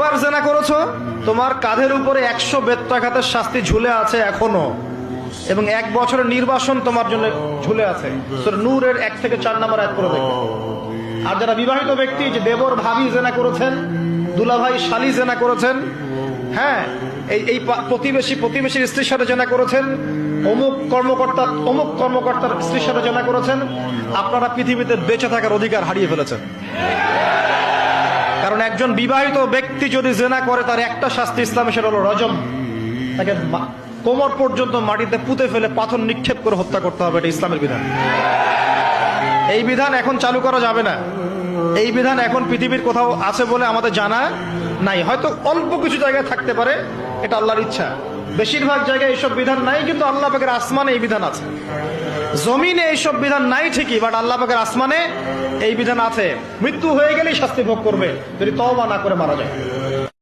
একবার জেনা করেছো, তোমার কাঁধের উপরে 100 বেত্রাঘাতের শাস্তি ঝুলে আছে এখনো, এবং 1 বছরের নির্বাসন তোমার জন্য ঝুলে আছে। সূরা নূরের 1 থেকে 4 নম্বর আয়াত করে দেখো। আর যারা বিবাহিত ব্যক্তি, যে দেবর ভাবি জেনা করেছেন, দুলাভাই শালি জেনা করেছেন, হ্যাঁ, এই প্রতিবেশীর স্ত্রীর সাথে জেনা করেছেন, অমুক কর্মকর্তার স্ত্রীর সাথে জেনা করেছেন, আপনারা পৃথিবীতে বেঁচে থাকার অধিকার হারিয়ে ফেলেছেন। কারণ একজন বিবাহিত ব্যক্তি যদি জেনা করে, তার একটা শাস্তি ইসলামে, সেটা হলো রজম। তাকে কোমর পর্যন্ত মাটিতে পুঁতে ফেলে পাথর নিক্ষেপ করে হত্যা করতে হবে। এটা ইসলামের বিধান। এই বিধান এখন চালু করা যাবে না। এই বিধান এখন পৃথিবীর কোথাও আছে বলে আমাদের জানা নাই। হয়তো অল্প কিছু জায়গায় থাকতে পারে, এটা আল্লাহর ইচ্ছা। বেশিরভাগ জায়গায় এইসব বিধান নাই, কিন্তু আল্লাহ পাকের আসমানে এই বিধান আছে। জমিনে এইসব বিধান নাই ঠিকই, বাট আল্লাহ পাকের আসমানে এই বিধান আছে। মৃত্যু হয়ে গেলেই শাস্তি ভোগ করবে যদি তওবা না করে মারা যায়।